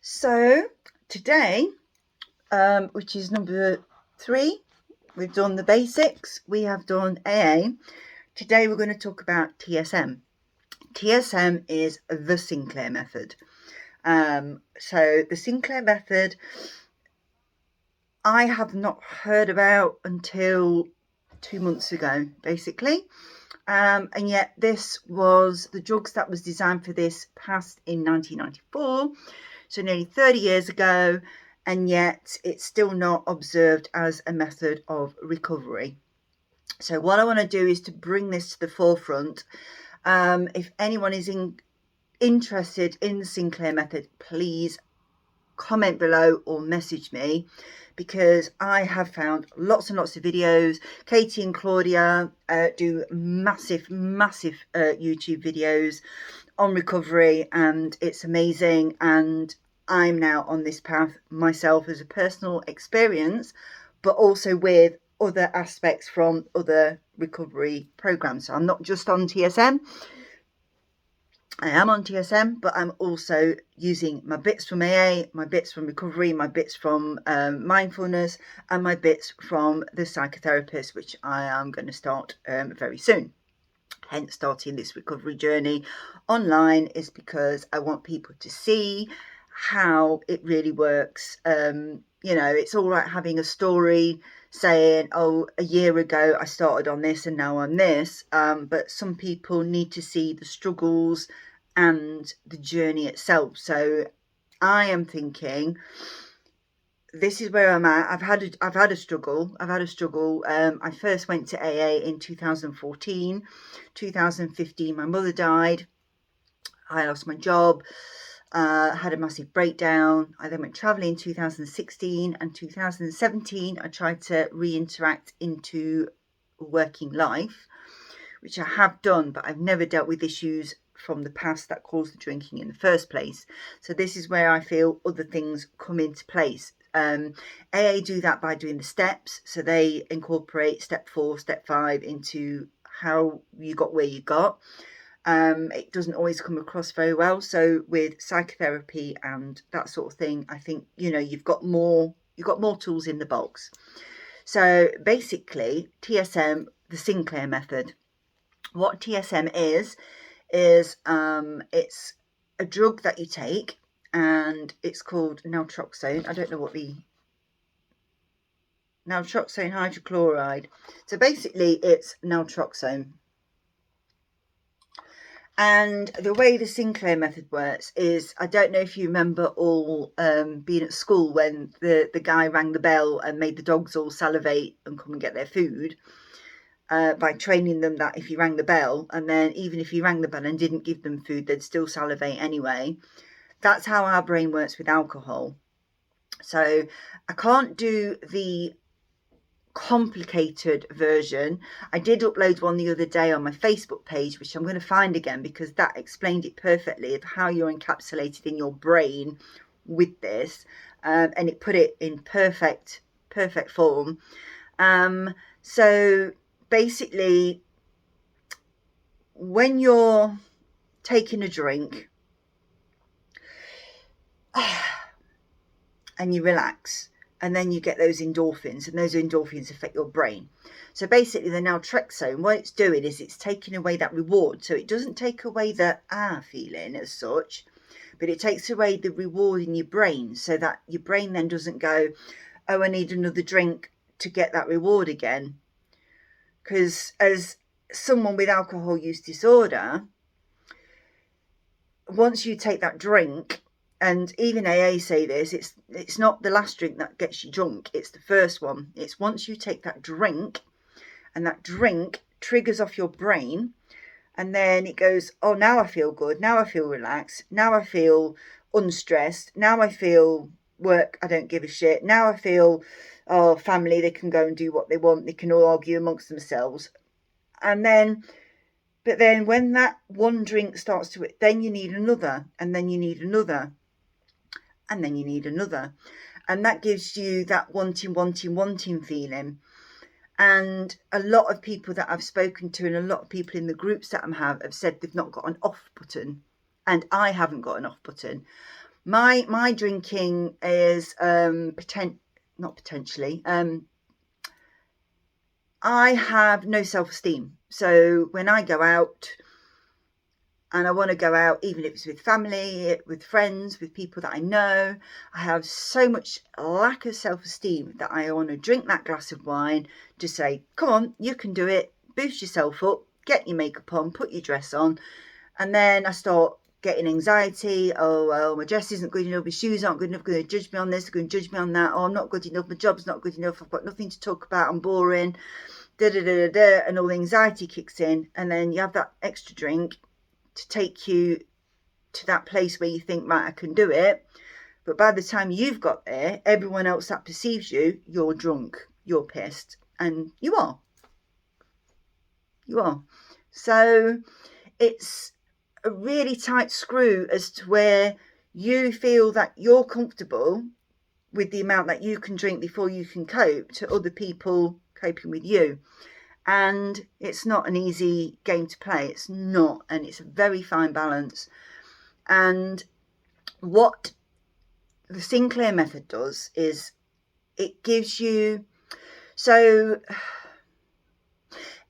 So today, which is number 3, we've done the basics, we have done AA. Today we're going to talk about TSM. TSM is the Sinclair method. So the Sinclair method I have not heard about until 2 months ago, basically. And yet this was the drugs that was designed for this passed in 1994, so nearly 30 years ago, and yet it's still not observed as a method of recovery. So what I want to do is to bring this to the forefront. If anyone is interested in the Sinclair method, please comment below or message me, because I have found lots and lots of videos. Katie and Claudia do massive YouTube videos on recovery, and it's amazing. And I'm now on this path myself as a personal experience, but also with other aspects from other recovery programs. So I'm not just on TSM. I am on TSM, but I'm also using my bits from AA, my bits from recovery, my bits from mindfulness, and my bits from the psychotherapist, which I am going to start very soon. Hence starting this recovery journey online is because I want people to see how it really works. It's all right having a story saying, oh, a year ago I started on this and now I'm this, but some people need to see the struggles and the journey itself. So I am thinking, this is where I'm at. I've had a struggle. I first went to AA in 2014. 2015, my mother died. I lost my job. Had a massive breakdown. I then went travelling in 2016, and 2017 I tried to reinteract into working life, which I have done, but I've never dealt with issues from the past that caused the drinking in the first place. So this is where I feel other things come into place. AA do that by doing the steps. So they incorporate step 4, step 5 into how you got where you got. It doesn't always come across very well. So with psychotherapy and that sort of thing, I think, you've got more tools in the box. So basically, TSM, the Sinclair method. What TSM is it's a drug that you take, and it's called naltrexone. I don't know what the naltrexone hydrochloride. So basically it's naltrexone. And the way the Sinclair method works is, I don't know if you remember all being at school when the guy rang the bell and made the dogs all salivate and come and get their food, by training them that if you rang the bell, and then even if you rang the bell and didn't give them food, they'd still salivate anyway. That's how our brain works with alcohol. So I can't do the complicated version. I did upload one the other day on my Facebook page, which I'm going to find again, because that explained it perfectly of how you're encapsulated in your brain with this, and it put it in perfect form. So basically, when you're taking a drink and you relax, and then you get those endorphins, and those endorphins affect your brain. So basically the naltrexone, what it's doing is it's taking away that reward. So it doesn't take away the feeling as such, but it takes away the reward in your brain, so that your brain then doesn't go, oh, I need another drink to get that reward again. Because as someone with alcohol use disorder, once you take that drink, and even AA say this, it's not the last drink that gets you drunk, it's the first one. It's once you take that drink, and that drink triggers off your brain, and then it goes, oh, now I feel good, now I feel relaxed, now I feel unstressed, now I feel work, I don't give a shit, now I feel, oh, family, they can go and do what they want, they can all argue amongst themselves. But then when that one drink starts to, then you need another, and then you need another, and then you need another. And that gives you that wanting feeling. And a lot of people that I've spoken to, and a lot of people in the groups that I have said they've not got an off button. And I haven't got an off button. My drinking is not potentially. I have no self-esteem. So when I go out, and I want to go out, even if it's with family, with friends, with people that I know, I have so much lack of self-esteem that I want to drink that glass of wine to say, come on, you can do it, boost yourself up, get your makeup on, put your dress on. And then I start getting anxiety. Oh, well, my dress isn't good enough, my shoes aren't good enough, they're going to judge me on this, they're going to judge me on that. Oh, I'm not good enough, my job's not good enough, I've got nothing to talk about, I'm boring, and all the anxiety kicks in. And then you have that extra drink to take you to that place where you think, right, I can do it. But by the time you've got there, everyone else that perceives you, you're drunk, you're pissed, and you are. So it's a really tight screw as to where you feel that you're comfortable with the amount that you can drink before you can cope to other people coping with you. And it's not an easy game to play. It's not. And it's a very fine balance. And what the Sinclair method does is it gives you, so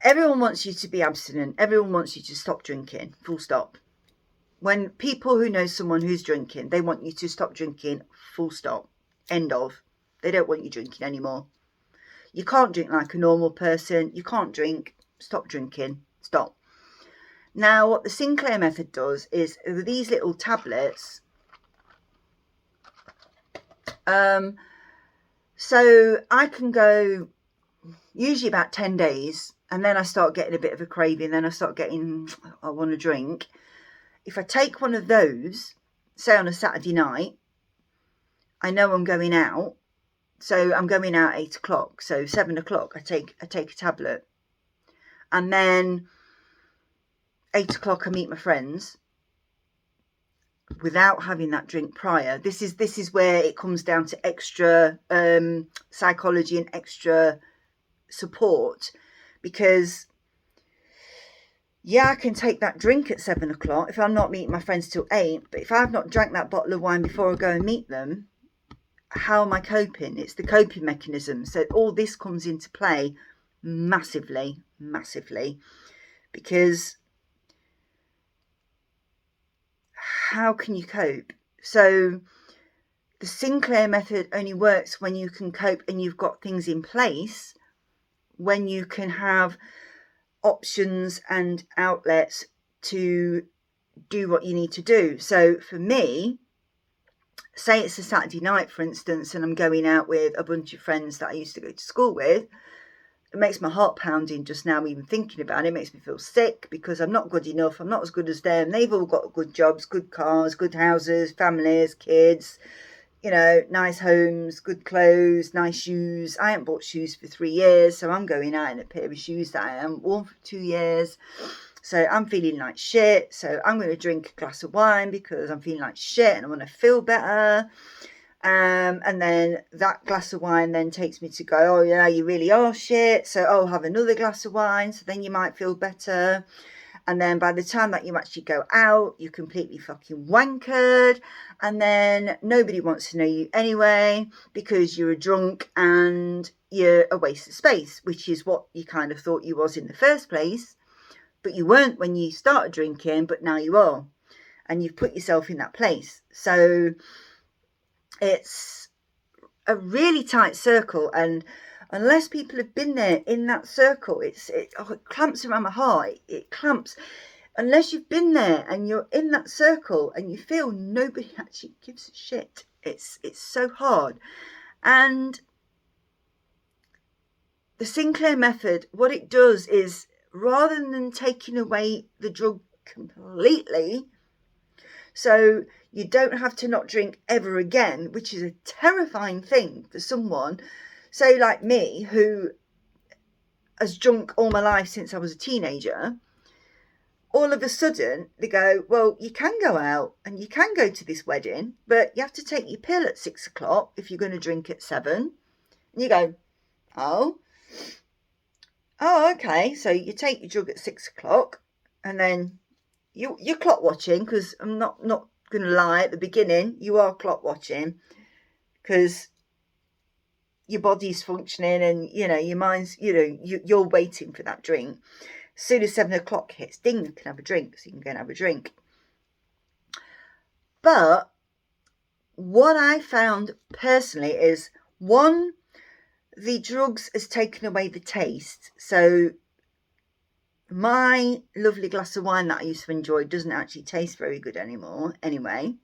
everyone wants you to be abstinent. Everyone wants you to stop drinking, full stop. When people who know someone who's drinking, they want you to stop drinking, full stop, end of. They don't want you drinking anymore. You can't drink like a normal person. You can't drink. Stop drinking. Stop. Now, what the Sinclair method does is these little tablets. So I can go usually about 10 days, and then I start getting a bit of a craving. Then I start getting, I want to drink. If I take one of those, say on a Saturday night, I know I'm going out. So I'm going out 8 o'clock. So 7 o'clock, I take a tablet. And then 8 o'clock, I meet my friends without having that drink prior. This is where it comes down to extra psychology and extra support, because yeah, I can take that drink at 7 o'clock if I'm not meeting my friends till 8, but if I've not drank that bottle of wine before I go and meet them, how am I coping? It's the coping mechanism. So all this comes into play massively, because how can you cope? So the Sinclair method only works when you can cope and you've got things in place, when you can have options and outlets to do what you need to do. So for me, say it's a Saturday night, for instance, and I'm going out with a bunch of friends that I used to go to school with, it makes my heart pounding just now even thinking about it. It makes me feel sick because I'm not good enough. I'm not as good as them. They've all got good jobs, good cars, good houses, families, kids, you know, nice homes, good clothes, nice shoes. I haven't bought shoes for 3 years, so I'm going out in a pair of shoes that I haven't worn for 2 years. So I'm feeling like shit. So I'm going to drink a glass of wine because I'm feeling like shit and I want to feel better. And then that glass of wine then takes me to go, oh yeah, you really are shit. So I'll have another glass of wine. So then you might feel better. And then by the time that you actually go out, you're completely fucking wankered. And then nobody wants to know you anyway because you're a drunk and you're a waste of space, which is what you kind of thought you was in the first place. But you weren't when you started drinking, but now you are. And you've put yourself in that place. So it's a really tight circle. And unless people have been there in that circle, it clamps around my heart. It clamps. Unless you've been there and you're in that circle and you feel nobody actually gives a shit. It's so hard. And the Sinclair method, what it does is, rather than taking away the drug completely, so you don't have to not drink ever again, which is a terrifying thing for someone, say like me, who has drunk all my life since I was a teenager. All of a sudden they go, well, you can go out and you can go to this wedding, but you have to take your pill at 6 o'clock if you're going to drink at 7. And you go, oh, okay. So you take your drug at 6 o'clock and then you're clock watching, because I'm not going to lie, at the beginning, you are clock watching because your body's functioning and, you know, your mind's, you know, you're waiting for that drink. As soon as 7 o'clock hits, ding, you can have a drink. So you can go and have a drink. But what I found personally is, one, the drugs has taken away the taste. So my lovely glass of wine that I used to enjoy doesn't actually taste very good anymore anyway.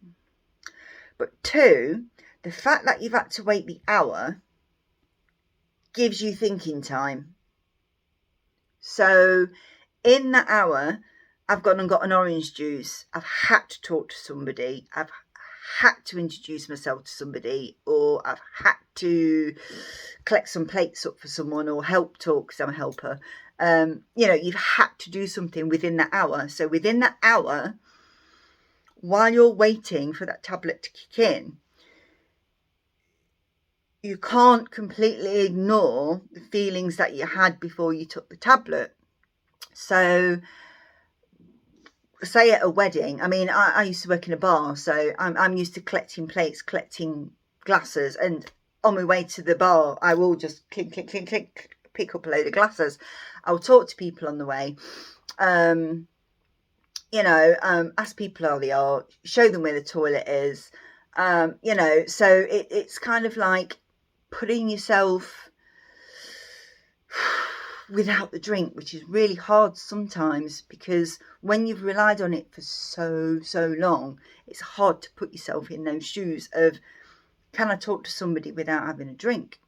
But two, the fact that you've had to wait the hour gives you thinking time. So in that hour, I've gone and got an orange juice. I've had to talk to somebody. I've had to introduce myself to somebody, or I've had to collect some plates up for someone, or help talk because I'm a helper. You know, you've had to do something within that hour. So within that hour, while you're waiting for that tablet to kick in, you can't completely ignore the feelings that you had before you took the tablet. So say at a wedding, I mean, I used to work in a bar, so I'm used to collecting plates, collecting glasses, and on my way to the bar, I will just clink, clink, clink, clink, pick up a load of glasses. I'll talk to people on the way, you know, ask people how they are, show them where the toilet is, you know, so it's kind of like putting yourself without the drink, which is really hard sometimes, because when you've relied on it for so long, it's hard to put yourself in those shoes of, can I talk to somebody without having a drink?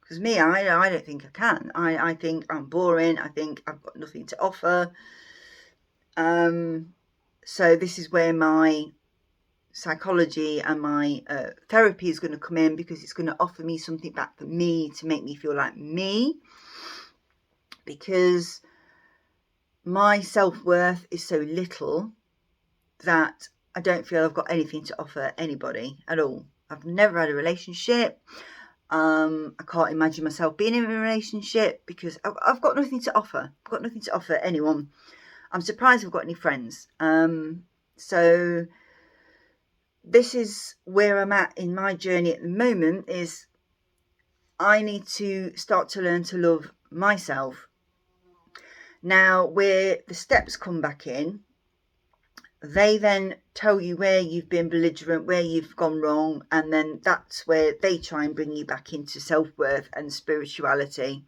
Because me, I don't think I can. I think I'm boring. I think I've got nothing to offer. So this is where my psychology and my therapy is going to come in, because it's going to offer me something back for me to make me feel like me. Because my self-worth is so little that I don't feel I've got anything to offer anybody at all. I've never had a relationship. I can't imagine myself being in a relationship because I've got nothing to offer. I've got nothing to offer anyone. I'm surprised I've got any friends. So this is where I'm at in my journey at the moment, is I need to start to learn to love myself. Now, where the steps come back in, they then tell you where you've been belligerent, where you've gone wrong, and then that's where they try and bring you back into self-worth and spirituality.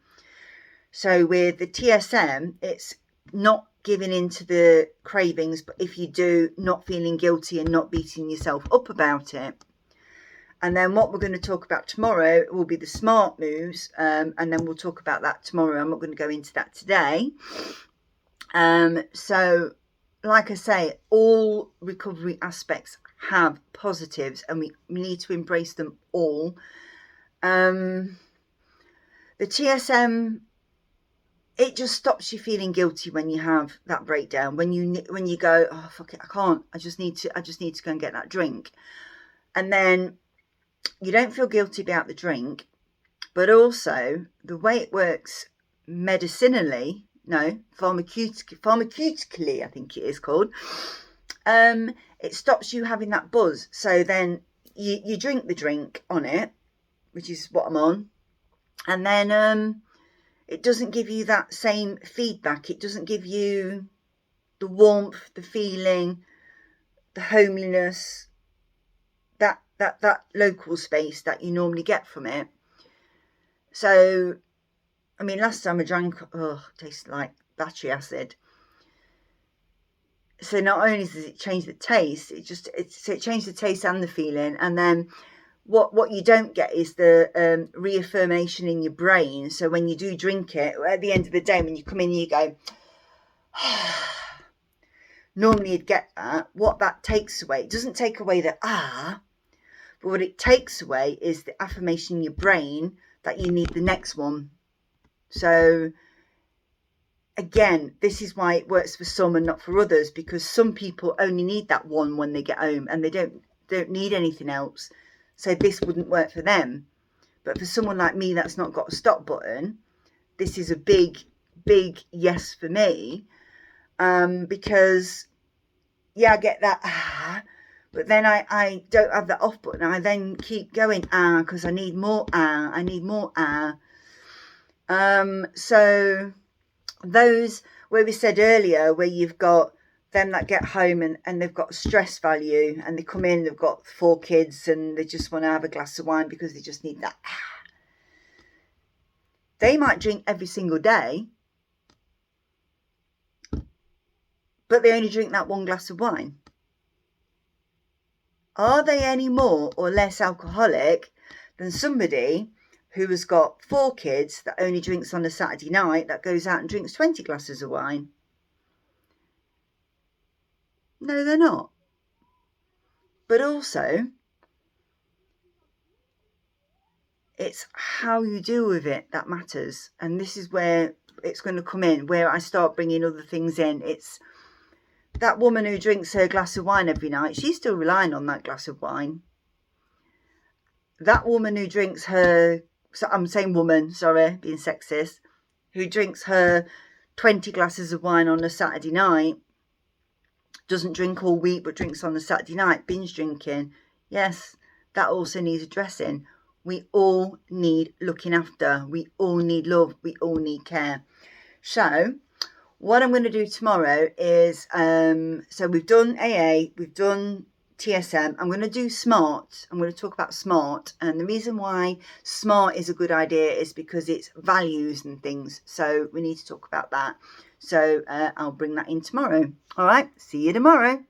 So with the TSM, it's not giving in to the cravings, but if you do, not feeling guilty and not beating yourself up about it. And then what we're going to talk about tomorrow will be the smart moves, and then we'll talk about that tomorrow. I'm not going to go into that today. So like I say, all recovery aspects have positives, and we need to embrace them all. The TSM, it just stops you feeling guilty when you have that breakdown, when you go, oh fuck it, I can't, I just need to go and get that drink. And then you don't feel guilty about the drink, but also the way it works medicinally, pharmaceutically, I think it is called, it stops you having that buzz. So then you drink the drink on it, which is what I'm on, and then it doesn't give you that same feedback. It doesn't give you the warmth, the feeling, the homeliness, that local space that you normally get from it. So, I mean, last time I drank, it tasted like battery acid. So not only does it change the taste, it changed the taste and the feeling. And then what you don't get is the reaffirmation in your brain. So when you do drink it, at the end of the day, when you come in, you go, normally you'd get that. What that takes away, it doesn't take away the but what it takes away is the affirmation in your brain that you need the next one. So again, this is why it works for some and not for others, because some people only need that one when they get home and they don't need anything else. So this wouldn't work for them. But for someone like me that's not got a stop button, this is a big yes for me, because yeah, I get that, But then I don't have that off button. I then keep going, because I need more, I need more, So those, where we said earlier, where you've got them that get home and they've got stress value, and they come in, they've got 4 kids and they just want to have a glass of wine because they just need that. They might drink every single day, but they only drink that one glass of wine. Are they any more or less alcoholic than somebody who has got 4 kids that only drinks on a Saturday night, that goes out and drinks 20 glasses of wine? No, they're not. But also, it's how you deal with it that matters. And this is where it's going to come in, where I start bringing other things in. It's that woman who drinks her glass of wine every night. She's still relying on that glass of wine. That woman who drinks her, so I'm saying woman, sorry, being sexist, who drinks her 20 glasses of wine on a Saturday night, doesn't drink all week but drinks on a Saturday night, binge drinking. Yes, that also needs addressing. We all need looking after. We all need love. We all need care. So what I'm going to do tomorrow is, so we've done AA, we've done TSM. I'm going to do SMART. I'm going to talk about SMART. And the reason why SMART is a good idea is because it's values and things. So we need to talk about that. So I'll bring that in tomorrow. All right. See you tomorrow.